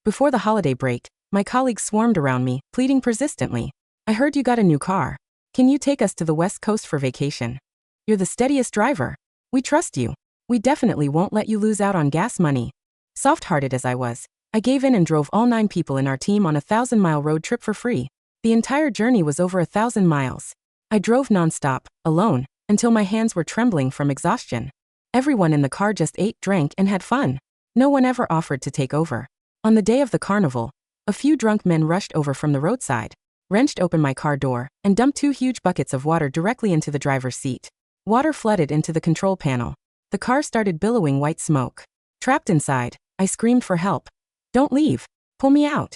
Before the holiday break, my colleagues swarmed around me, pleading persistently. I heard you got a new car. Can you take us to the West Coast for vacation? You're the steadiest driver. We trust you. We definitely won't let you lose out on gas money. Soft-hearted as I was, I gave in and drove all 9 people in our team on a 1,000-mile road trip for free. The entire journey was over 1,000 miles. I drove nonstop, alone, until my hands were trembling from exhaustion. Everyone in the car just ate, drank, and had fun. No one ever offered to take over. On the day of the carnival, a few drunk men rushed over from the roadside, wrenched open my car door, and dumped 2 huge buckets of water directly into the driver's seat. Water flooded into the control panel. The car started billowing white smoke. Trapped inside, I screamed for help. Don't leave. Pull me out.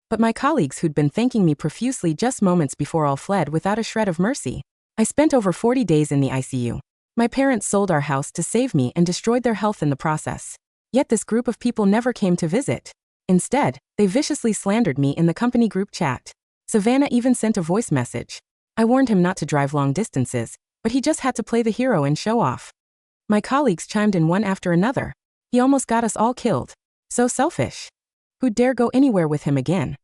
But my colleagues who'd been thanking me profusely just moments before all fled without a shred of mercy. I spent over 40 days in the ICU. My parents sold our house to save me and destroyed their health in the process. Yet this group of people never came to visit. Instead, they viciously slandered me in the company group chat. Savannah even sent a voice message. I warned him not to drive long distances, but he just had to play the hero and show off. My colleagues chimed in one after another. He almost got us all killed. So selfish. Who'd dare go anywhere with him again?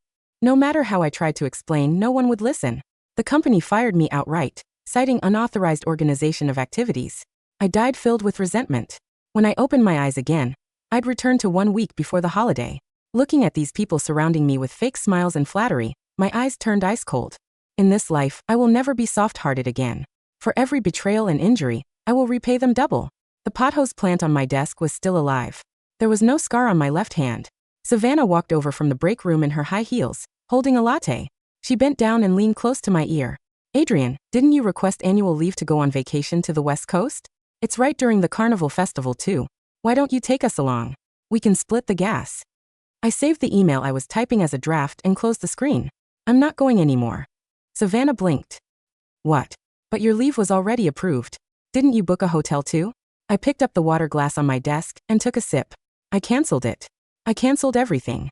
No matter how I tried to explain, no one would listen. The company fired me outright, citing unauthorized organization of activities. I died filled with resentment. When I opened my eyes again, I'd returned to 1 week before the holiday. Looking at these people surrounding me with fake smiles and flattery, my eyes turned ice cold. In this life, I will never be soft-hearted again. For every betrayal and injury, I will repay them double. The pothose plant on my desk was still alive. There was no scar on my left hand. Savannah walked over from the break room in her high heels, holding a latte. She bent down and leaned close to my ear. Adrian, didn't you request annual leave to go on vacation to the West Coast? It's right during the Carnival Festival too. Why don't you take us along? We can split the gas. I saved the email I was typing as a draft and closed the screen. I'm not going anymore. Savannah blinked. What? But your leave was already approved. Didn't you book a hotel too? I picked up the water glass on my desk and took a sip. I canceled it. I canceled everything.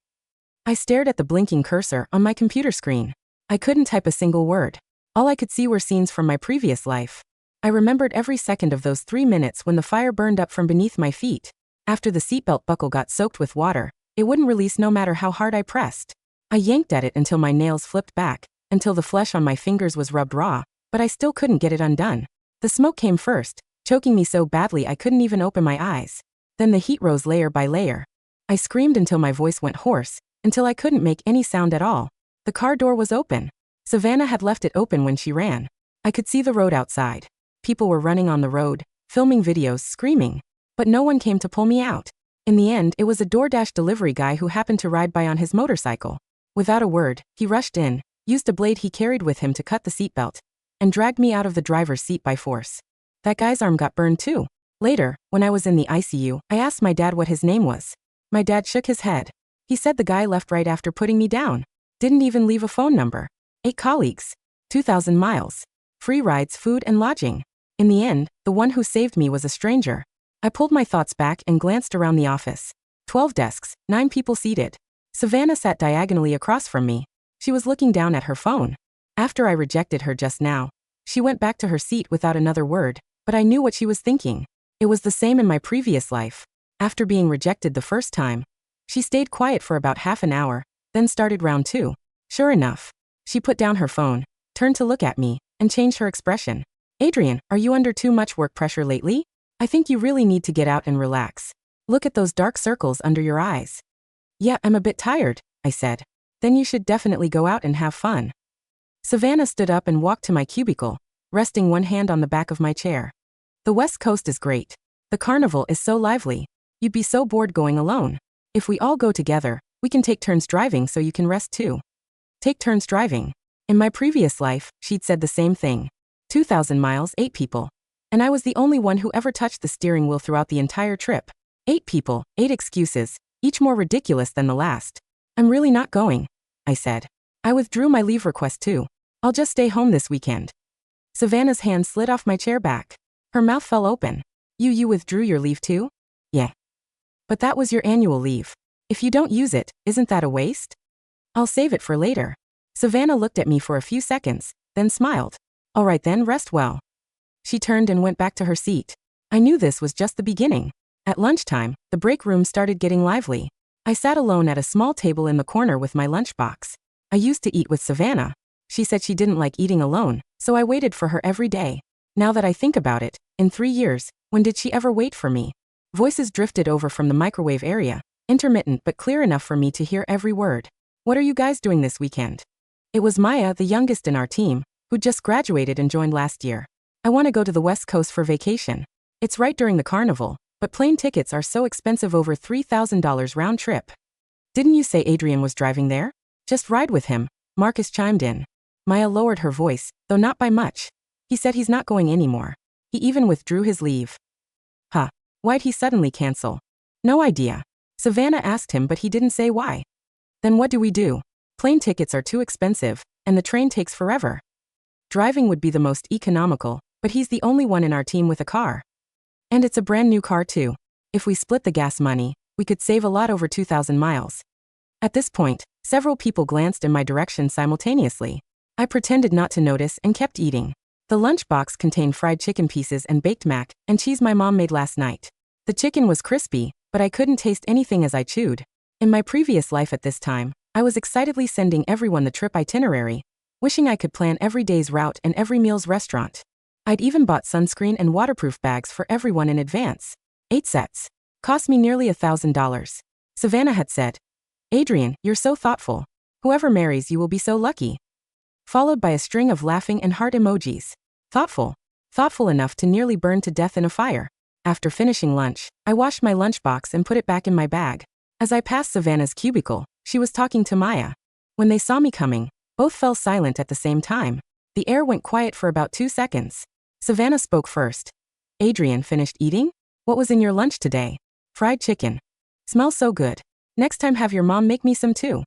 I stared at the blinking cursor on my computer screen. I couldn't type a single word. All I could see were scenes from my previous life. I remembered every second of those 3 minutes when the fire burned up from beneath my feet. After the seatbelt buckle got soaked with water, it wouldn't release no matter how hard I pressed. I yanked at it until my nails flipped back, until the flesh on my fingers was rubbed raw, but I still couldn't get it undone. The smoke came first, choking me so badly I couldn't even open my eyes. Then the heat rose layer by layer. I screamed until my voice went hoarse, until I couldn't make any sound at all. The car door was open. Savannah had left it open when she ran. I could see the road outside. People were running on the road, filming videos, screaming. But no one came to pull me out. In the end, it was a DoorDash delivery guy who happened to ride by on his motorcycle. Without a word, he rushed in, used a blade he carried with him to cut the seatbelt, and dragged me out of the driver's seat by force. That guy's arm got burned too. Later, when I was in the ICU, I asked my dad what his name was. My dad shook his head. He said the guy left right after putting me down. Didn't even leave a phone number. 8 colleagues. 2,000 miles. Free rides, food, and lodging. In the end, the one who saved me was a stranger. I pulled my thoughts back and glanced around the office. 12 desks, 9 people seated. Savannah sat diagonally across from me. She was looking down at her phone. After I rejected her just now, she went back to her seat without another word, but I knew what she was thinking. It was the same in my previous life. After being rejected the first time, she stayed quiet for about half an hour, then started round 2. Sure enough, she put down her phone, turned to look at me, and changed her expression. Adrian, are you under too much work pressure lately? I think you really need to get out and relax. Look at those dark circles under your eyes. Yeah, I'm a bit tired, I said. Then you should definitely go out and have fun. Savannah stood up and walked to my cubicle, resting one hand on the back of my chair. The West Coast is great. The carnival is so lively. You'd be so bored going alone. If we all go together, we can take turns driving so you can rest too. Take turns driving. In my previous life, she'd said the same thing. 2,000 miles, 8 people. And I was the only one who ever touched the steering wheel throughout the entire trip. 8 people, 8 excuses, each more ridiculous than the last. I'm really not going, I said. I withdrew my leave request too. I'll just stay home this weekend. Savannah's hand slid off my chair back. Her mouth fell open. You withdrew your leave too? Yeah. But that was your annual leave. If you don't use it, isn't that a waste? I'll save it for later. Savannah looked at me for a few seconds, then smiled. All right then, rest well. She turned and went back to her seat. I knew this was just the beginning. At lunchtime, the break room started getting lively. I sat alone at a small table in the corner with my lunchbox. I used to eat with Savannah. She said she didn't like eating alone, so I waited for her every day. Now that I think about it, in 3 years, when did she ever wait for me? Voices drifted over from the microwave area, intermittent but clear enough for me to hear every word. What are you guys doing this weekend? It was Maya, the youngest in our team, who just graduated and joined last year. I want to go to the West Coast for vacation. It's right during the carnival, but plane tickets are so expensive, over $3,000 round trip. Didn't you say Adrian was driving there? Just ride with him, Marcus chimed in. Maya lowered her voice, though not by much. He said he's not going anymore. He even withdrew his leave. Huh. Why'd he suddenly cancel? No idea. Savannah asked him, but he didn't say why. Then what do we do? Plane tickets are too expensive, and the train takes forever. Driving would be the most economical, but he's the only one in our team with a car. And it's a brand new car too. If we split the gas money, we could save a lot, over 2,000 miles. At this point, several people glanced in my direction simultaneously. I pretended not to notice and kept eating. The lunchbox contained fried chicken pieces and baked mac and cheese my mom made last night. The chicken was crispy, but I couldn't taste anything as I chewed. In my previous life at this time, I was excitedly sending everyone the trip itinerary, wishing I could plan every day's route and every meal's restaurant. I'd even bought sunscreen and waterproof bags for everyone in advance. 8 sets. Cost me nearly $1,000. Savannah had said, Adrian, you're so thoughtful. Whoever marries you will be so lucky. Followed by a string of laughing and heart emojis. Thoughtful. Thoughtful enough to nearly burn to death in a fire. After finishing lunch, I washed my lunchbox and put it back in my bag. As I passed Savannah's cubicle, she was talking to Maya. When they saw me coming, both fell silent at the same time. The air went quiet for about 2 seconds. Savannah spoke first. Adrian, finished eating? What was in your lunch today? Fried chicken. Smells so good. Next time have your mom make me some too.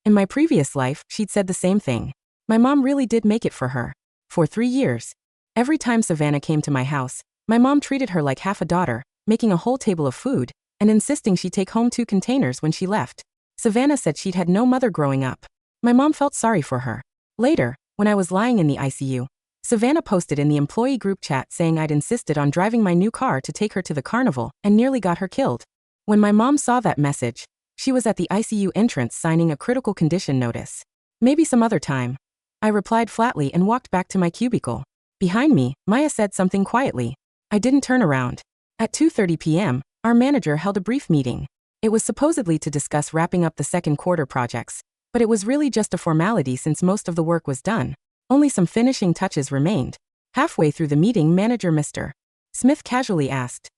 In my previous life, she'd said the same thing. My mom really did make it for her. For 3 years. Every time Savannah came to my house, my mom treated her like half a daughter, making a whole table of food, and insisting she take home 2 containers when she left. Savannah said she'd had no mother growing up. My mom felt sorry for her. Later, when I was lying in the ICU, Savannah posted in the employee group chat saying I'd insisted on driving my new car to take her to the carnival and nearly got her killed. When my mom saw that message, she was at the ICU entrance signing a critical condition notice. Maybe some other time. I replied flatly and walked back to my cubicle. Behind me, Maya said something quietly. I didn't turn around. At 2:30 p.m., our manager held a brief meeting. It was supposedly to discuss wrapping up the second quarter projects, but it was really just a formality since most of the work was done. Only some finishing touches remained. Halfway through the meeting, manager Mr. Smith casually asked,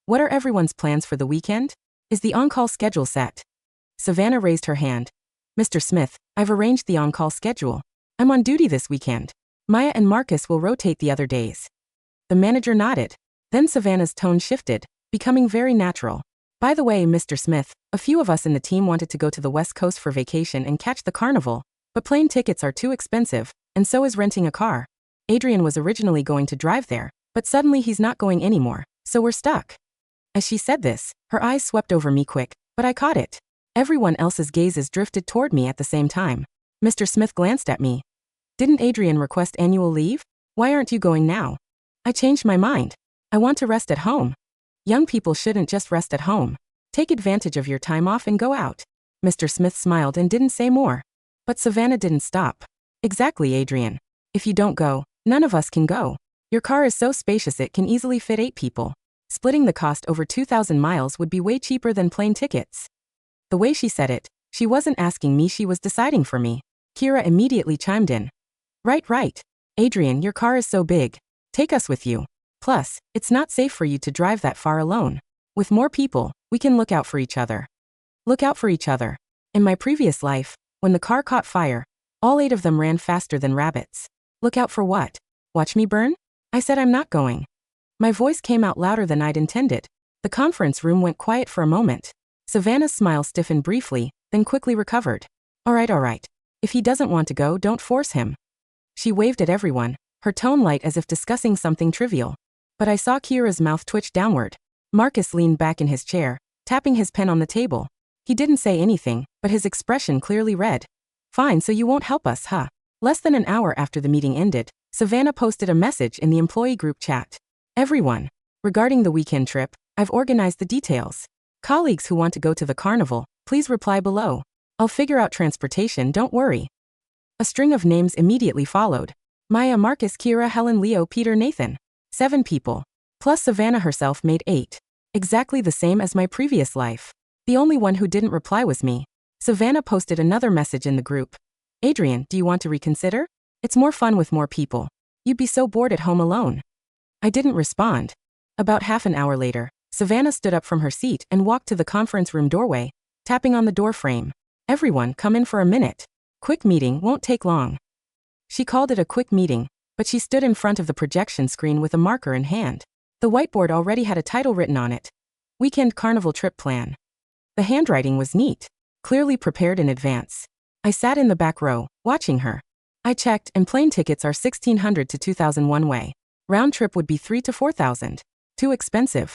"What are everyone's plans for the weekend? Is the on-call schedule set?" Savannah raised her hand. "Mr. Smith, I've arranged the on-call schedule. I'm on duty this weekend. Maya and Marcus will rotate the other days." The manager nodded. Then Savannah's tone shifted, becoming very natural. "By the way, Mr. Smith, a few of us in the team wanted to go to the West Coast for vacation and catch the carnival, but plane tickets are too expensive, and so is renting a car. Adrian was originally going to drive there, but suddenly he's not going anymore, so we're stuck." As she said this, her eyes swept over me quick, but I caught it. Everyone else's gazes drifted toward me at the same time. Mr. Smith glanced at me. "Didn't Adrian request annual leave? Why aren't you going now?" I changed my mind. "I want to rest at home." "Young people shouldn't just rest at home. Take advantage of your time off and go out." Mr. Smith smiled and didn't say more. But Savannah didn't stop. "Exactly, Adrian. If you don't go, none of us can go. Your car is so spacious it can easily fit 8 people. Splitting the cost over 2,000 miles would be way cheaper than plane tickets." The way she said it, she wasn't asking me, she was deciding for me. Kira immediately chimed in. Right. Adrian, your car is so big. Take us with you. Plus, it's not safe for you to drive that far alone. With more people, we can look out for each other." Look out for each other. In my previous life, when the car caught fire, all 8 of them ran faster than rabbits. Look out for what? Watch me burn? I said I'm not going. My voice came out louder than I'd intended. The conference room went quiet for a moment. Savannah's smile stiffened briefly, then quickly recovered. All right. If he doesn't want to go, don't force him." She waved at everyone, her tone light as if discussing something trivial. But I saw Kira's mouth twitch downward. Marcus leaned back in his chair, tapping his pen on the table. He didn't say anything, but his expression clearly read. "Fine, so you won't help us, huh?" Less than an hour after the meeting ended, Savannah posted a message in the employee group chat. "Everyone. Regarding the weekend trip, I've organized the details. Colleagues who want to go to the carnival, Please reply below. I'll figure out transportation, don't worry. A string of names immediately followed. Maya, Marcus, Kira, Helen, Leo, Peter, Nathan. 7 people. Plus Savannah herself made 8. Exactly the same as my previous life. The only one who didn't reply was me. Savannah posted another message in the group. Adrian, do you want to reconsider? It's more fun with more people. You'd be so bored at home alone. I didn't respond. About half an hour later, Savannah stood up from her seat and walked to the conference room doorway, tapping on the door frame. Everyone, come in for a minute. Quick meeting won't take long. She called it a quick meeting, but she stood in front of the projection screen with a marker in hand. The whiteboard already had a title written on it. Weekend Carnival Trip Plan. The handwriting was neat, clearly prepared in advance. I sat in the back row, watching her. I checked, and plane tickets are $1,600 to $2,000 one way. Round trip would be $3,000 to $4,000. Too expensive.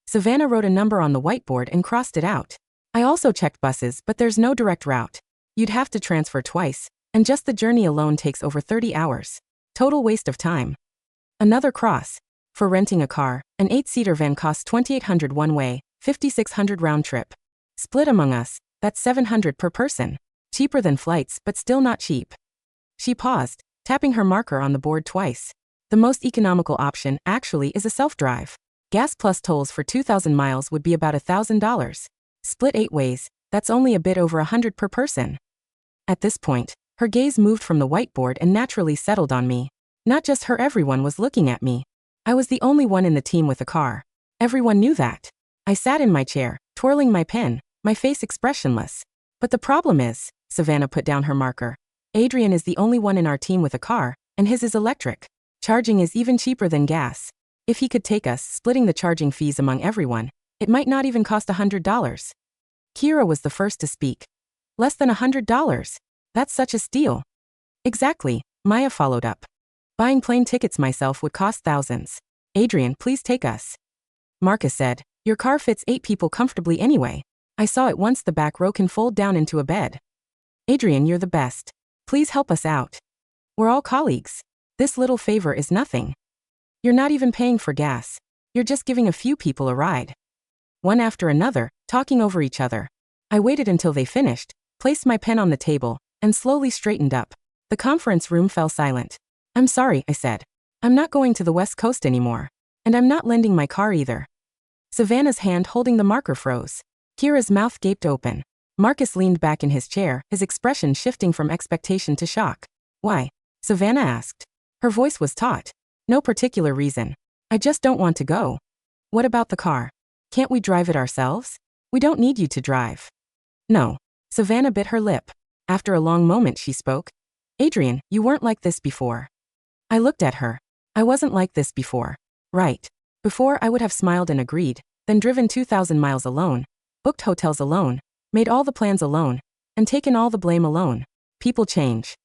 Savannah wrote a number on the whiteboard and crossed it out. I also checked buses, but there's no direct route. You'd have to transfer twice, and just the journey alone takes over 30 hours. Total waste of time. Another cross. For renting a car, an 8-seater van costs $2,800 one way, $5,600 round trip. Split among us, that's $700 per person. Cheaper than flights, but still not cheap. She paused, tapping her marker on the board twice. The most economical option, actually, is a self-drive. Gas plus tolls for 2,000 miles would be about $1,000. Split 8 ways, that's only a bit over $100 per person. At this point, her gaze moved from the whiteboard and naturally settled on me. Not just her, everyone was looking at me. I was the only one in the team with a car. Everyone knew that. I sat in my chair, twirling my pen, my face expressionless. But the problem is, Savannah put down her marker. Adrian is the only one in our team with a car, and his is electric. Charging is even cheaper than gas. If he could take us, splitting the charging fees among everyone, it might not even cost $100. Kira was the first to speak. Less than $100. That's such a steal. Exactly, Maya followed up. Buying plane tickets myself would cost thousands. Adrian, please take us. Marcus said, your car fits 8 people comfortably anyway. I saw it once, the back row can fold down into a bed. Adrian, you're the best. Please help us out. We're all colleagues. This little favor is nothing. You're not even paying for gas. You're just giving a few people a ride. One after another, talking over each other. I waited until they finished, placed my pen on the table, and slowly straightened up. The conference room fell silent. I'm sorry, I said. I'm not going to the West Coast anymore. And I'm not lending my car either. Savannah's hand holding the marker froze. Kira's mouth gaped open. Marcus leaned back in his chair, his expression shifting from expectation to shock. Why? Savannah asked. Her voice was taut. No particular reason. I just don't want to go. What about the car? Can't we drive it ourselves? We don't need you to drive. No. Savannah bit her lip. After a long moment she spoke. Adrian, you weren't like this before. I looked at her. I wasn't like this before. Right. Before I would have smiled and agreed, then driven 2,000 miles alone, booked hotels alone, made all the plans alone, and taken all the blame alone. People change.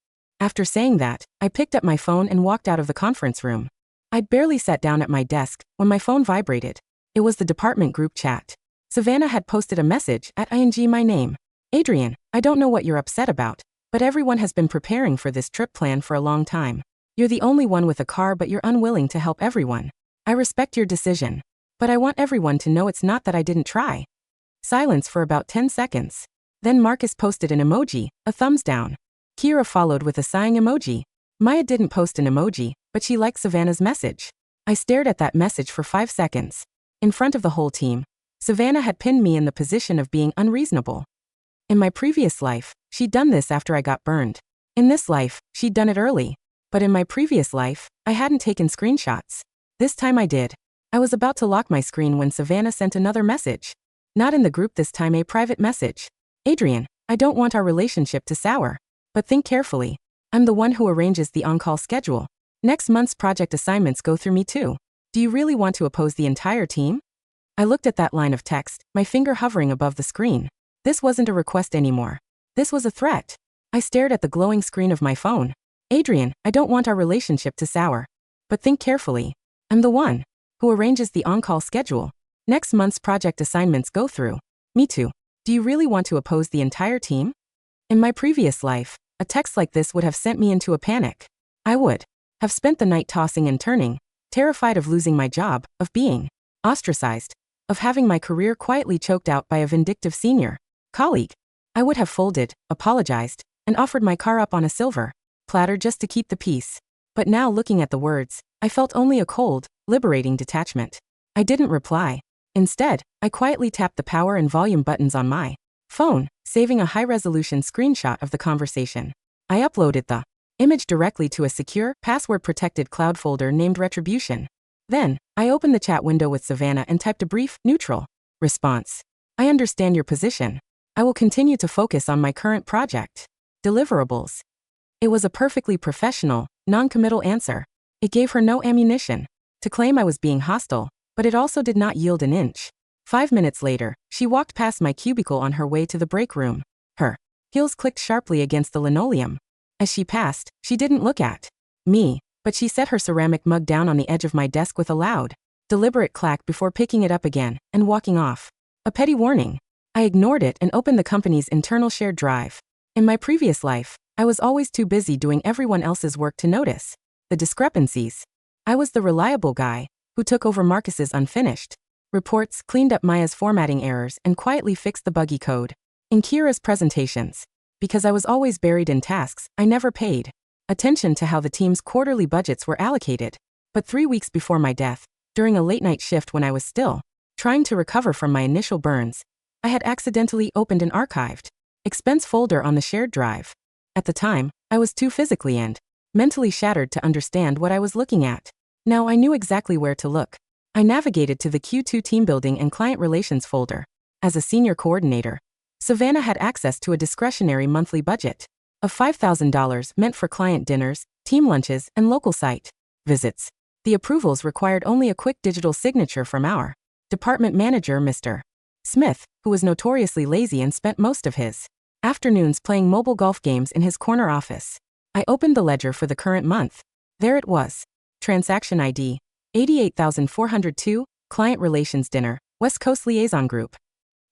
After saying that, I picked up my phone and walked out of the conference room. I'd barely sat down at my desk when my phone vibrated. It was the department group chat. Savannah had posted a message at ING my name. Adrian, I don't know what you're upset about, but everyone has been preparing for this trip plan for a long time. You're the only one with a car, but you're unwilling to help everyone. I respect your decision. But I want everyone to know it's not that I didn't try. Silence for about 10 seconds. Then Marcus posted an emoji, a thumbs down. Kira followed with a sighing emoji. Maya didn't post an emoji, but she liked Savannah's message. I stared at that message for 5 seconds. In front of the whole team, Savannah had pinned me in the position of being unreasonable. In my previous life, she'd done this after I got burned. In this life, she'd done it early. But in my previous life, I hadn't taken screenshots. This time I did. I was about to lock my screen when Savannah sent another message. Not in the group this time, a private message. Adrian, I don't want our relationship to sour. But think carefully. I'm the one who arranges the on-call schedule. Next month's project assignments go through me too. Do you really want to oppose the entire team? I looked at that line of text, my finger hovering above the screen. This wasn't a request anymore. This was a threat. I stared at the glowing screen of my phone. Adrian, I don't want our relationship to sour. But think carefully. I'm the one who arranges the on-call schedule. Next month's project assignments go through me too. Do you really want to oppose the entire team? In my previous life, a text like this would have sent me into a panic. I would have spent the night tossing and turning, terrified of losing my job, of being ostracized, of having my career quietly choked out by a vindictive senior. Colleague. I would have folded, apologized, and offered my car up on a silver platter just to keep the peace. But now looking at the words, I felt only a cold, liberating detachment. I didn't reply. Instead, I quietly tapped the power and volume buttons on my phone, saving a high-resolution screenshot of the conversation. I uploaded the image directly to a secure, password-protected cloud folder named Retribution. Then, I opened the chat window with Savannah and typed a brief, neutral response. I understand your position. I will continue to focus on my current project deliverables. It was a perfectly professional, non-committal answer. It gave her no ammunition to claim I was being hostile, but it also did not yield an inch. 5 minutes later, she walked past my cubicle on her way to the break room. Her heels clicked sharply against the linoleum. As she passed, she didn't look at me, but she set her ceramic mug down on the edge of my desk with a loud, deliberate clack before picking it up again and walking off. A petty warning. I ignored it and opened the company's internal shared drive. In my previous life, I was always too busy doing everyone else's work to notice the discrepancies. I was the reliable guy who took over Marcus's unfinished reports, cleaned up Maya's formatting errors, and quietly fixed the buggy code in Kira's presentations. Because I was always buried in tasks, I never paid attention to how the team's quarterly budgets were allocated. But 3 weeks before my death, during a late-night shift when I was still trying to recover from my initial burns, I had accidentally opened an archived expense folder on the shared drive. At the time, I was too physically and mentally shattered to understand what I was looking at. Now I knew exactly where to look. I navigated to the Q2 Team Building and Client Relations folder. As a senior coordinator, Savannah had access to a discretionary monthly budget of $5,000 meant for client dinners, team lunches, and local site visits. The approvals required only a quick digital signature from our department manager, Mr. Smith, who was notoriously lazy and spent most of his afternoons playing mobile golf games in his corner office. I opened the ledger for the current month. There it was. Transaction ID, $88,402, Client Relations Dinner, West Coast Liaison Group.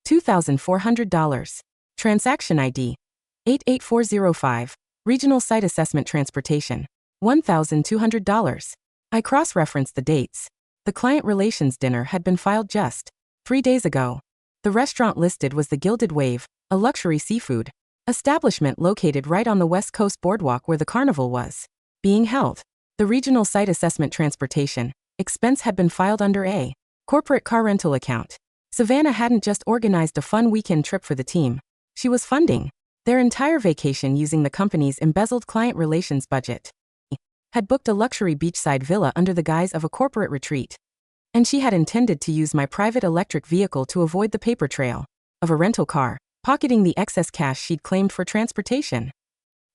$2,400. Transaction ID, 88405, Regional Site Assessment Transportation, $1,200. I cross-referenced the dates. The Client Relations Dinner had been filed just 3 days ago. The restaurant listed was the Gilded Wave, a luxury seafood establishment located right on the West Coast boardwalk where the carnival was being held. The Regional Site Assessment Transportation expense had been filed under a corporate car rental account. Savannah hadn't just organized a fun weekend trip for the team. She was funding their entire vacation using the company's embezzled client relations budget. Had booked a luxury beachside villa under the guise of a corporate retreat. And she had intended to use my private electric vehicle to avoid the paper trail of a rental car, pocketing the excess cash she'd claimed for transportation.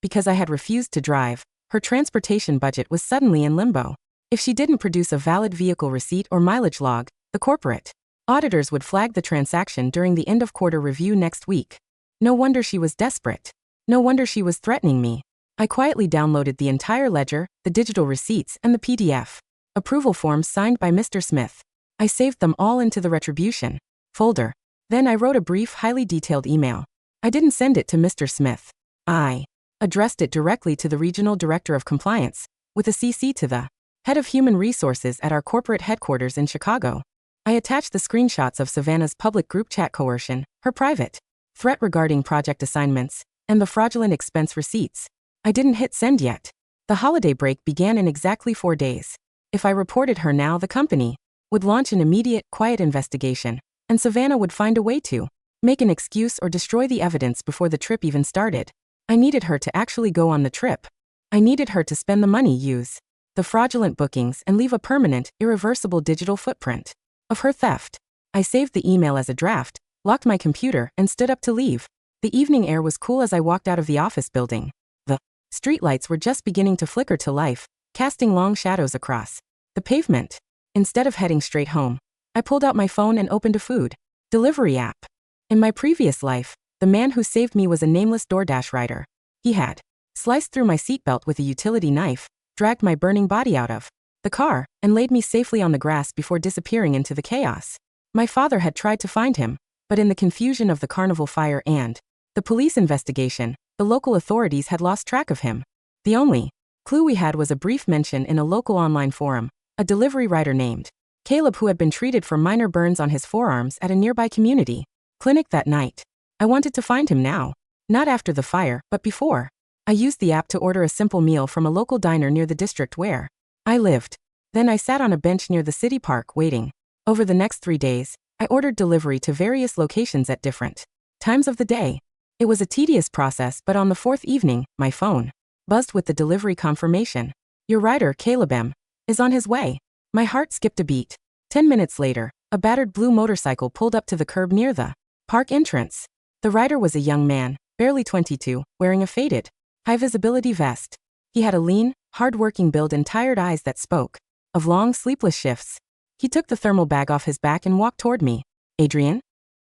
Because I had refused to drive, her transportation budget was suddenly in limbo. If she didn't produce a valid vehicle receipt or mileage log, the corporate auditors would flag the transaction during the end-of-quarter review next week. No wonder she was desperate. No wonder she was threatening me. I quietly downloaded the entire ledger, the digital receipts, and the PDF approval forms signed by Mr. Smith. I saved them all into the Retribution folder. Then I wrote a brief, highly detailed email. I didn't send it to Mr. Smith. I addressed it directly to the Regional Director of Compliance, with a CC to the Head of Human Resources at our corporate headquarters in Chicago. I attached the screenshots of Savannah's public group chat coercion, her private threat regarding project assignments, and the fraudulent expense receipts. I didn't hit send yet. The holiday break began in exactly 4 days. If I reported her now, the company would launch an immediate, quiet investigation, and Savannah would find a way to make an excuse or destroy the evidence before the trip even started. I needed her to actually go on the trip. I needed her to spend the money, use the fraudulent bookings, and leave a permanent, irreversible digital footprint of her theft. I saved the email as a draft, locked my computer, and stood up to leave. The evening air was cool as I walked out of the office building. The streetlights were just beginning to flicker to life, casting long shadows across the pavement. Instead of heading straight home, I pulled out my phone and opened a food delivery app. In my previous life, the man who saved me was a nameless DoorDash rider. He had sliced through my seatbelt with a utility knife, dragged my burning body out of the car, and laid me safely on the grass before disappearing into the chaos. My father had tried to find him, but in the confusion of the carnival fire and the police investigation, the local authorities had lost track of him. The only clue we had was a brief mention in a local online forum, a delivery rider named Caleb who had been treated for minor burns on his forearms at a nearby community clinic that night. I wanted to find him now. Not after the fire, but before. I used the app to order a simple meal from a local diner near the district where I lived. Then I sat on a bench near the city park waiting. Over the next 3 days, I ordered delivery to various locations at different times of the day. It was a tedious process, but on the 4th evening, my phone buzzed with the delivery confirmation. Your rider, Caleb M., is on his way. My heart skipped a beat. 10 minutes later, a battered blue motorcycle pulled up to the curb near the park entrance. The rider was a young man, barely 22, wearing a faded, high-visibility vest. He had a lean, hard-working build and tired eyes that spoke of long, sleepless shifts. He took the thermal bag off his back and walked toward me. Adrian?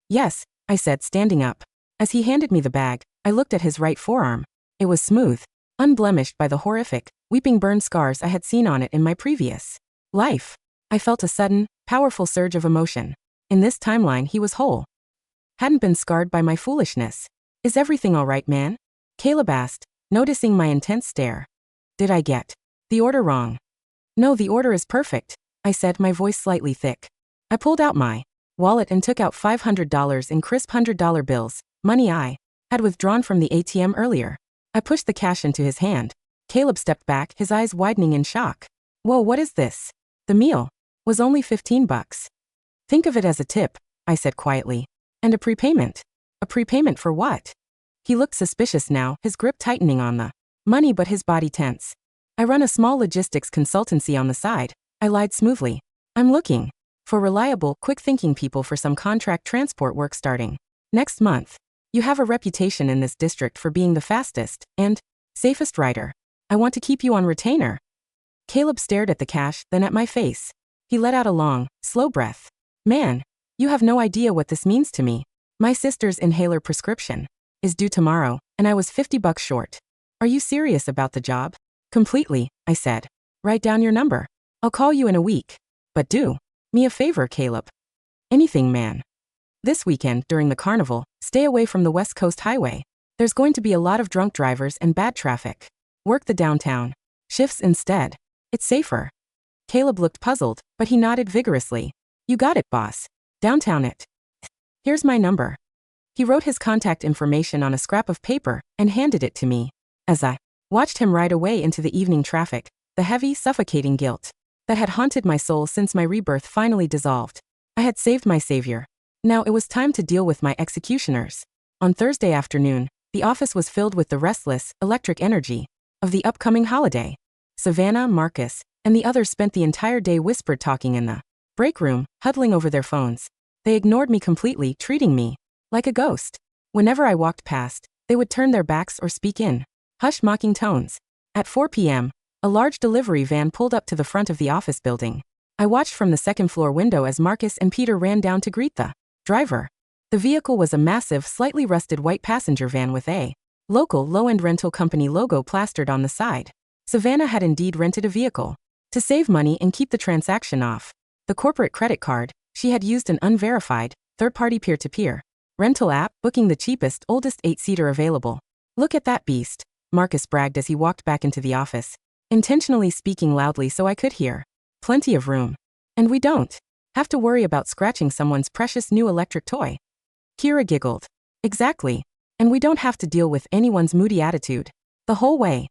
Yes, I said, standing up. As he handed me the bag, I looked at his right forearm. It was smooth, unblemished by the horrific, weeping burn scars I had seen on it in my previous life. I felt a sudden, powerful surge of emotion. In this timeline, he was whole. Hadn't been scarred by my foolishness. Is everything all right, man? Caleb asked, noticing my intense stare. Did I get the order wrong? No, the order is perfect, I said, my voice slightly thick. I pulled out my wallet and took out $500 in crisp $100 bills, money I had withdrawn from the ATM earlier. I pushed the cash into his hand. Caleb stepped back, his eyes widening in shock. Whoa, what is this? The meal was only $15. Think of it as a tip, I said quietly. And a prepayment. A prepayment for what? He looked suspicious now, his grip tightening on the money but his body tense. I run a small logistics consultancy on the side, I lied smoothly. I'm looking for reliable, quick-thinking people for some contract transport work starting next month. You have a reputation in this district for being the fastest and safest rider. I want to keep you on retainer. Caleb stared at the cash, then at my face. He let out a long, slow breath. Man, you have no idea what this means to me. My sister's inhaler prescription is due tomorrow, and I was $50 short. Are you serious about the job? Completely, I said. Write down your number. I'll call you in a week. But do me a favor, Caleb. Anything, man. This weekend, during the carnival, stay away from the West Coast Highway. There's going to be a lot of drunk drivers and bad traffic. Work the downtown shifts instead. It's safer. Caleb looked puzzled, but he nodded vigorously. You got it, boss. Downtown it. Here's my number. He wrote his contact information on a scrap of paper and handed it to me. As I watched him ride away into the evening traffic, the heavy, suffocating guilt that had haunted my soul since my rebirth finally dissolved. I had saved my savior. Now it was time to deal with my executioners. On Thursday afternoon, the office was filled with the restless, electric energy of the upcoming holiday. Savannah, Marcus, and the others spent the entire day whispered talking in the break room, huddling over their phones. They ignored me completely, treating me like a ghost. Whenever I walked past, they would turn their backs or speak in hushed, mocking tones. At 4 p.m., a large delivery van pulled up to the front of the office building. I watched from the second-floor window as Marcus and Peter ran down to greet the driver. The vehicle was a massive, slightly rusted white passenger van with a local, low-end rental company logo plastered on the side. Savannah had indeed rented a vehicle to save money and keep the transaction off the corporate credit card. She had used an unverified, third-party peer-to-peer rental app, booking the cheapest, oldest 8-seater available. Look at that beast, Marcus bragged as he walked back into the office, intentionally speaking loudly so I could hear. Plenty of room. And we don't have to worry about scratching someone's precious new electric toy. Kira giggled. Exactly. And we don't have to deal with anyone's moody attitude the whole way.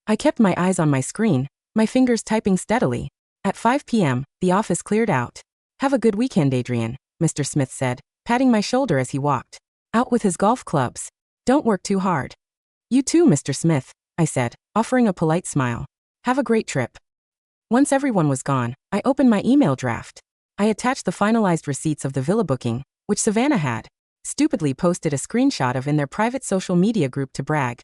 I kept my eyes on my screen, my fingers typing steadily. At 5 p.m., the office cleared out. Have a good weekend, Adrian, Mr. Smith said, patting my shoulder as he walked out with his golf clubs. Don't work too hard. You too, Mr. Smith, I said, offering a polite smile. Have a great trip. Once everyone was gone, I opened my email draft. I attached the finalized receipts of the villa booking, which Savannah had stupidly posted a screenshot of in their private social media group to brag.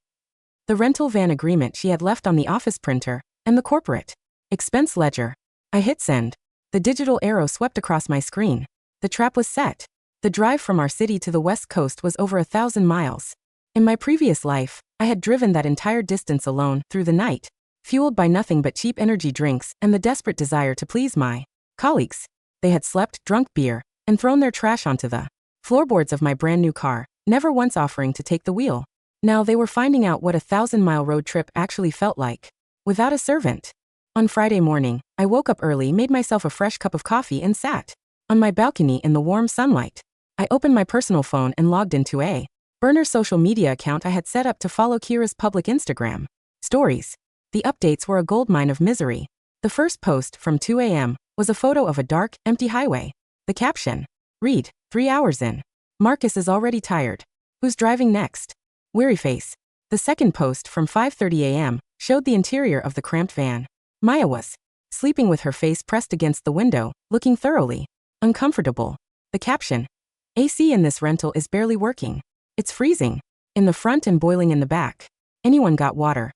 The rental van agreement she had left on the office printer, and the corporate expense ledger. I hit send. The digital arrow swept across my screen. The trap was set. The drive from our city to the West Coast was over 1,000 miles. In my previous life, I had driven that entire distance alone through the night, fueled by nothing but cheap energy drinks and the desperate desire to please my colleagues. They had slept, drunk beer, and thrown their trash onto the floorboards of my brand new car, never once offering to take the wheel. Now they were finding out what a 1,000-mile road trip actually felt like, without a servant. On Friday morning, I woke up early, made myself a fresh cup of coffee and sat on my balcony in the warm sunlight. I opened my personal phone and logged into a burner social media account I had set up to follow Kira's public Instagram stories. The updates were a goldmine of misery. The first post from 2 a.m. was a photo of a dark, empty highway. The caption read, 3 hours in. Marcus is already tired. Who's driving next? Weary face. The second post from 5:30 a.m. showed the interior of the cramped van. Maya was sleeping with her face pressed against the window, looking thoroughly uncomfortable. The caption, AC in this rental is barely working. It's freezing in the front and boiling in the back. Anyone got water?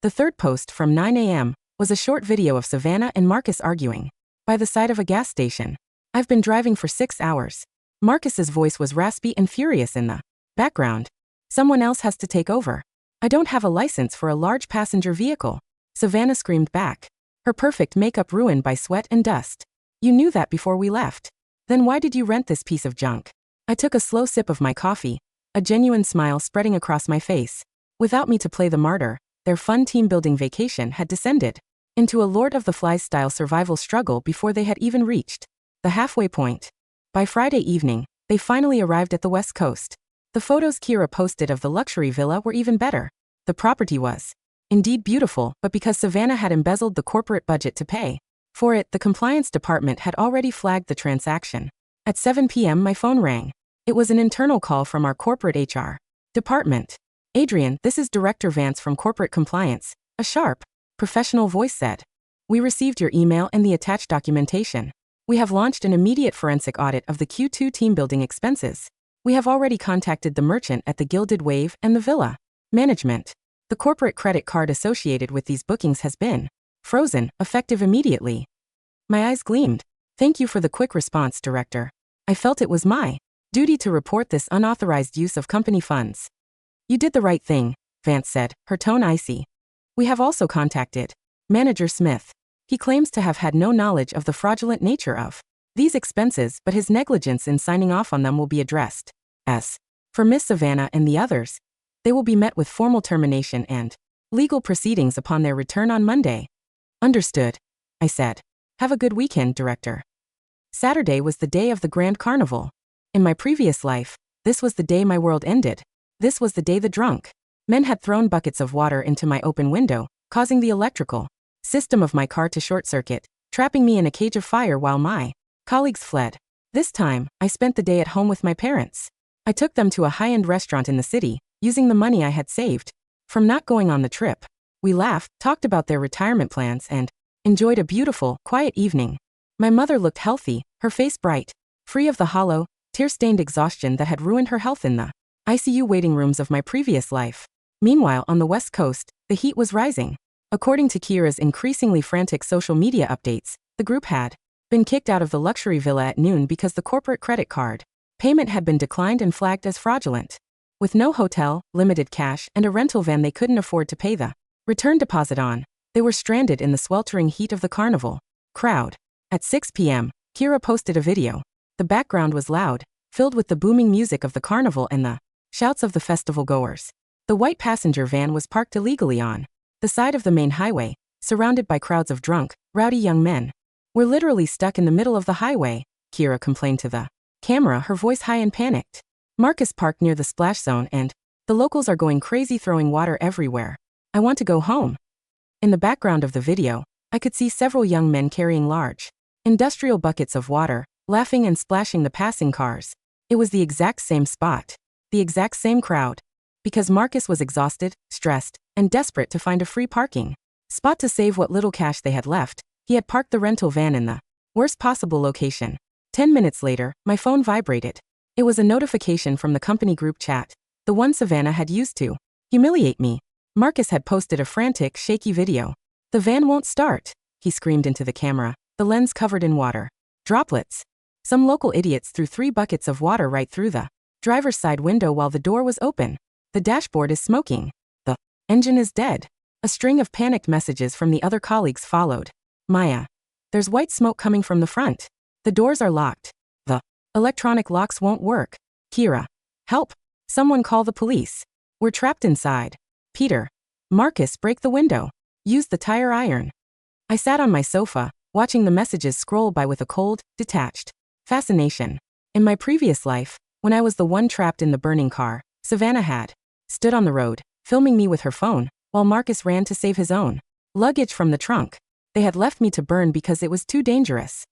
The third post from 9 a.m. was a short video of Savannah and Marcus arguing by the side of a gas station. I've been driving for 6 hours. Marcus's voice was raspy and furious in the background. Someone else has to take over. I don't have a license for a large passenger vehicle. Savannah screamed back, her perfect makeup ruined by sweat and dust. You knew that before we left. Then why did you rent this piece of junk? I took a slow sip of my coffee, a genuine smile spreading across my face. Without me to play the martyr, their fun team-building vacation had descended into a Lord of the Flies-style survival struggle before they had even reached the halfway point. By Friday evening, they finally arrived at the West Coast. The photos Kira posted of the luxury villa were even better. The property was indeed beautiful, but because Savannah had embezzled the corporate budget to pay for it, the compliance department had already flagged the transaction. At 7 p.m. my phone rang. It was an internal call from our corporate HR department. Adrian, this is Director Vance from Corporate Compliance, a sharp, professional voice said. We received your email and the attached documentation. We have launched an immediate forensic audit of the Q2 team-building expenses. We have already contacted the merchant at the Gilded Wave and the villa management. The corporate credit card associated with these bookings has been frozen, effective immediately. My eyes gleamed. Thank you for the quick response, Director. I felt it was my duty to report this unauthorized use of company funds. You did the right thing, Vance said, her tone icy. We have also contacted Manager Smith. He claims to have had no knowledge of the fraudulent nature of these expenses, but his negligence in signing off on them will be addressed. As for Miss Savannah and the others, they will be met with formal termination and legal proceedings upon their return on Monday. Understood, I said. Have a good weekend, Director. Saturday was the day of the Grand Carnival. In my previous life, this was the day my world ended. This was the day the drunk men had thrown buckets of water into my open window, causing the electrical system of my car to short-circuit, trapping me in a cage of fire while my colleagues fled. This time, I spent the day at home with my parents. I took them to a high-end restaurant in the city, using the money I had saved from not going on the trip. We laughed, talked about their retirement plans, and enjoyed a beautiful, quiet evening. My mother looked healthy, her face bright, free of the hollow, tear-stained exhaustion that had ruined her health in the ICU waiting rooms of my previous life. Meanwhile, on the West Coast, the heat was rising. According to Kira's increasingly frantic social media updates, the group had been kicked out of the luxury villa at noon because the corporate credit card payment had been declined and flagged as fraudulent. With no hotel, limited cash, and a rental van they couldn't afford to pay the return deposit on, they were stranded in the sweltering heat of the carnival crowd. At 6 p.m., Kira posted a video. The background was loud, filled with the booming music of the carnival and the shouts of the festival goers. The white passenger van was parked illegally on the side of the main highway, surrounded by crowds of drunk, rowdy young men. We're literally stuck in the middle of the highway, Kira complained to the camera, her voice high and panicked. Marcus parked near the splash zone and the locals are going crazy throwing water everywhere. I want to go home. In the background of the video, I could see several young men carrying large, industrial buckets of water, laughing and splashing the passing cars. It was the exact same spot, the exact same crowd. Because Marcus was exhausted, stressed, and desperate to find a free parking spot to save what little cash they had left, he had parked the rental van in the worst possible location. 10 minutes later, my phone vibrated. It was a notification from the company group chat, the one Savannah had used to humiliate me. Marcus had posted a frantic, shaky video. The van won't start, he screamed into the camera, the lens covered in water droplets. Some local idiots threw 3 buckets of water right through the driver's side window while the door was open. The dashboard is smoking. The engine is dead. A string of panicked messages from the other colleagues followed. Maya, there's white smoke coming from the front. The doors are locked. The electronic locks won't work. Kira, help. Someone call the police. We're trapped inside. Peter, Marcus, break the window. Use the tire iron. I sat on my sofa, watching the messages scroll by with a cold, detached fascination. In my previous life, when I was the one trapped in the burning car, Savannah had stood on the road, filming me with her phone, while Marcus ran to save his own luggage from the trunk. They had left me to burn because it was too dangerous.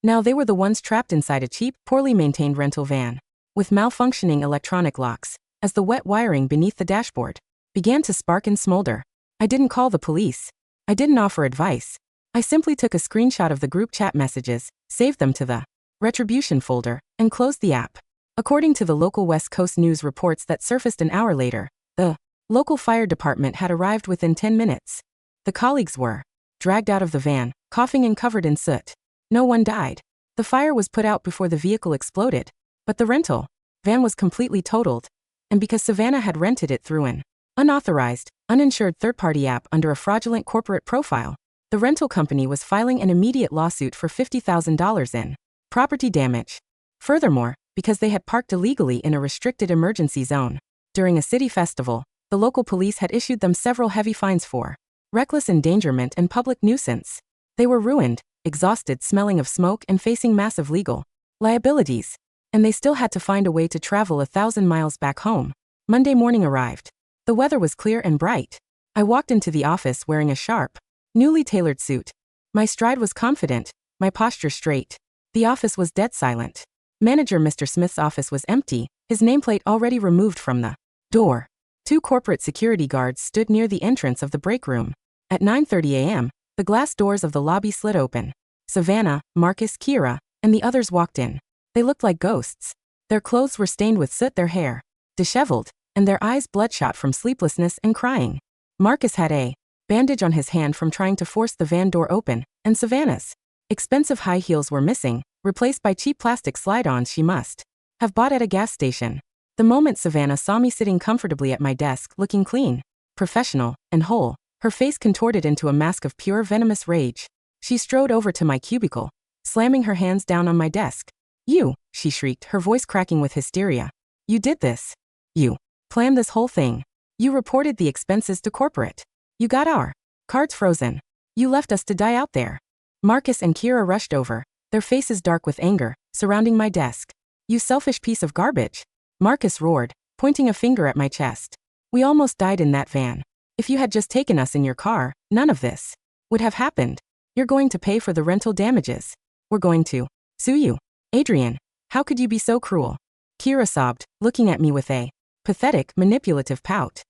Now they were the ones trapped inside a cheap, poorly maintained rental van, with malfunctioning electronic locks, as the wet wiring beneath the dashboard began to spark and smolder. I didn't call the police. I didn't offer advice. I simply took a screenshot of the group chat messages, saved them to the retribution folder, and closed the app. According to the local West Coast news reports that surfaced an hour later, the local fire department had arrived within 10 minutes. The colleagues were dragged out of the van, coughing and covered in soot. No one died. The fire was put out before the vehicle exploded, but the rental van was completely totaled. And because Savannah had rented it through an unauthorized, uninsured third-party app under a fraudulent corporate profile, the rental company was filing an immediate lawsuit for $50,000 in property damage. Furthermore, because they had parked illegally in a restricted emergency zone during a city festival, the local police had issued them several heavy fines for reckless endangerment and public nuisance. They were ruined, exhausted, smelling of smoke and facing massive legal liabilities. And they still had to find a way to travel 1,000 miles back home. Monday morning arrived. The weather was clear and bright. I walked into the office wearing a sharp, newly tailored suit. My stride was confident, my posture straight. The office was dead silent. Manager Mr. Smith's office was empty, his nameplate already removed from the door. 2 corporate security guards stood near the entrance of the break room. At 9:30 a.m., the glass doors of the lobby slid open. Savannah, Marcus, Kira, and the others walked in. They looked like ghosts. Their clothes were stained with soot, their hair disheveled, and their eyes bloodshot from sleeplessness and crying. Marcus had a bandage on his hand from trying to force the van door open, and Savannah's expensive high heels were missing, replaced by cheap plastic slide-ons she must have bought at a gas station. The moment Savannah saw me sitting comfortably at my desk, looking clean, professional, and whole, her face contorted into a mask of pure venomous rage. She strode over to my cubicle, slamming her hands down on my desk. "You," she shrieked, her voice cracking with hysteria. "You did this. You planned this whole thing. You reported the expenses to corporate. You got our cards frozen. You left us to die out there." Marcus and Kira rushed over, their faces dark with anger, surrounding my desk. "You selfish piece of garbage," Marcus roared, pointing a finger at my chest. "We almost died in that van. If you had just taken us in your car, none of this would have happened. You're going to pay for the rental damages. We're going to sue you. Adrian, how could you be so cruel?" Kira sobbed, looking at me with a pathetic, manipulative pout.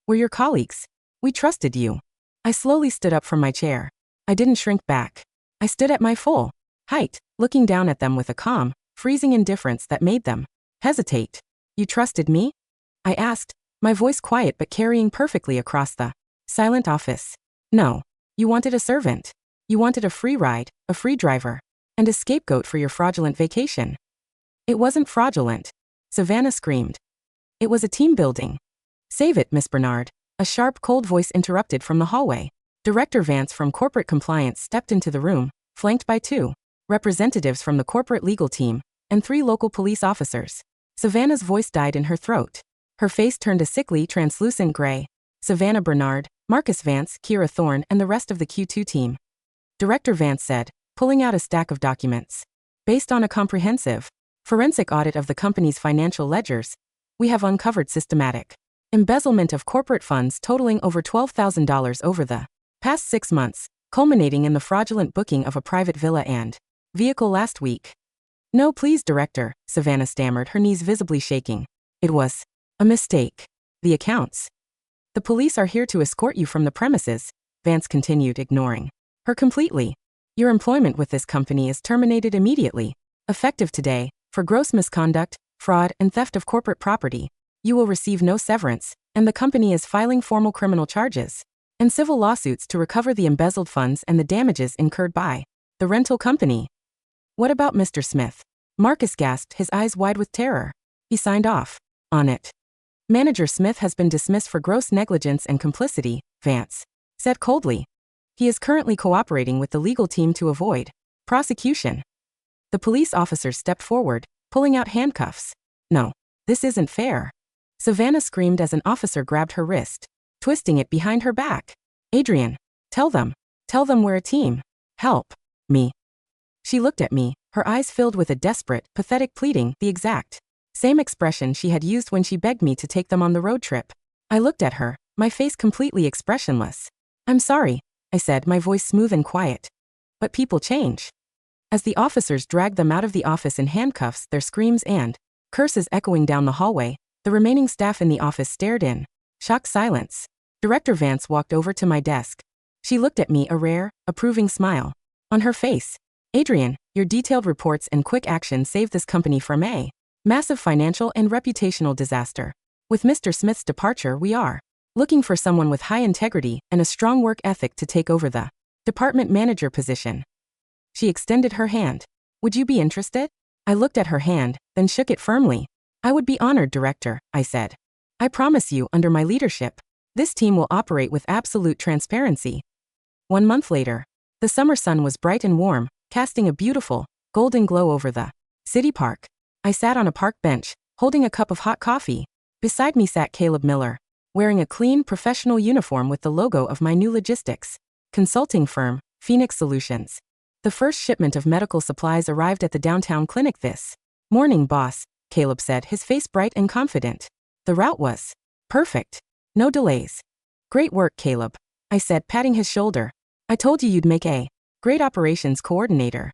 "We're your colleagues. We trusted you." I slowly stood up from my chair. I didn't shrink back. I stood at my full height, looking down at them with a calm, freezing indifference that made them hesitate. "You trusted me?" I asked, my voice quiet but carrying perfectly across the silent office. "No. You wanted a servant. You wanted a free ride, a free driver, and a scapegoat for your fraudulent vacation." "It wasn't fraudulent," Savannah screamed. "It was a team building." "Save it, Miss Bernard," a sharp, cold voice interrupted from the hallway. Director Vance from corporate compliance stepped into the room, flanked by 2 representatives from the corporate legal team and 3 local police officers. Savannah's voice died in her throat. Her face turned a sickly, translucent gray. "Savannah Bernard, Marcus Vance, Kira Thorne, and the rest of the Q2 team," Director Vance said, pulling out a stack of documents. "Based on a comprehensive forensic audit of the company's financial ledgers, we have uncovered systematic embezzlement of corporate funds totaling over $12,000 over the past 6 months, culminating in the fraudulent booking of a private villa and vehicle last week." "No, please, Director," Savannah stammered, her knees visibly shaking. "It was a mistake. The accounts." "The police are here to escort you from the premises," Vance continued, ignoring her completely. "Your employment with this company is terminated immediately, effective today, for gross misconduct, fraud, and theft of corporate property. You will receive no severance, and the company is filing formal criminal charges and civil lawsuits to recover the embezzled funds and the damages incurred by the rental company." "What about Mr. Smith?" Marcus gasped, his eyes wide with terror. "He signed off on it." "Manager Smith has been dismissed for gross negligence and complicity," Vance said coldly. "He is currently cooperating with the legal team to avoid prosecution." The police officers stepped forward, pulling out handcuffs. "No, this isn't fair," Savannah screamed as an officer grabbed her wrist, twisting it behind her back. "Adrian, tell them we're a team. Help me." She looked at me, her eyes filled with a desperate, pathetic pleading, the exact same expression she had used when she begged me to take them on the road trip. I looked at her, my face completely expressionless. "I'm sorry," I said, my voice smooth and quiet. "But people change." As the officers dragged them out of the office in handcuffs, their screams and curses echoing down the hallway, the remaining staff in the office stared in shocked silence. Director Vance walked over to my desk. She looked at me, a rare, approving smile on her face. "Adrian, your detailed reports and quick action saved this company from a massive financial and reputational disaster. With Mr. Smith's departure, we are looking for someone with high integrity and a strong work ethic to take over the department manager position." She extended her hand. "Would you be interested?" I looked at her hand, then shook it firmly. "I would be honored, Director," I said. "I promise you, under my leadership, this team will operate with absolute transparency." 1 month later, the summer sun was bright and warm, casting a beautiful, golden glow over the city park. I sat on a park bench, holding a cup of hot coffee. Beside me sat Caleb Miller, wearing a clean, professional uniform with the logo of my new logistics consulting firm, Phoenix Solutions. The first shipment of medical supplies arrived at the downtown clinic this morning, boss, Caleb said, his face bright and confident. The route was perfect. No delays. "Great work, Caleb," I said, patting his shoulder. "I told you you'd make a great operations coordinator."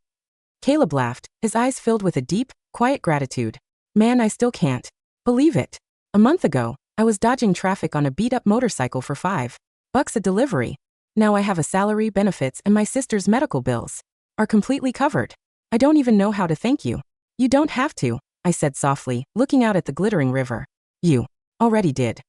Caleb laughed, his eyes filled with a deep, quiet gratitude. "Man, I still can't believe it. A month ago, I was dodging traffic on a beat-up motorcycle for $5 a delivery. Now I have a salary, benefits, and my sister's medical bills are completely covered. I don't even know how to thank you." "You don't have to," I said softly, looking out at the glittering river. "You already did."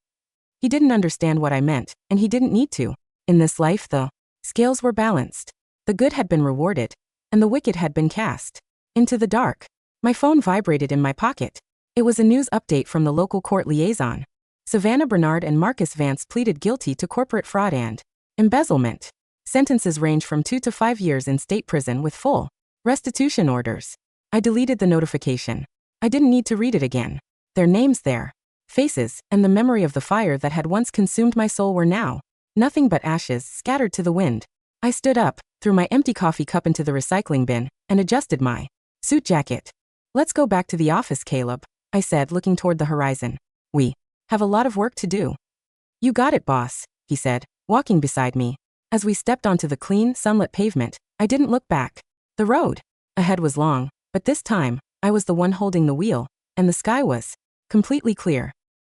He didn't understand what I meant, and he didn't need to. In this life, the scales were balanced. The good had been rewarded, and the wicked had been cast into the dark. My phone vibrated in my pocket. It was a news update from the local court liaison. Savannah Bernard and Marcus Vance pleaded guilty to corporate fraud and embezzlement. Sentences range from 2 to 5 years in state prison with full restitution orders. I deleted the notification. I didn't need to read it again. Their names, their faces, and the memory of the fire that had once consumed my soul were now nothing but ashes scattered to the wind. I stood up, threw my empty coffee cup into the recycling bin, and adjusted my suit jacket. "Let's go back to the office, Caleb," I said, looking toward the horizon. "We have a lot of work to do." "You got it, boss," he said, walking beside me. As we stepped onto the clean, sunlit pavement, I didn't look back. The road ahead was long, but this time, I was the one holding the wheel, and the sky was completely clear.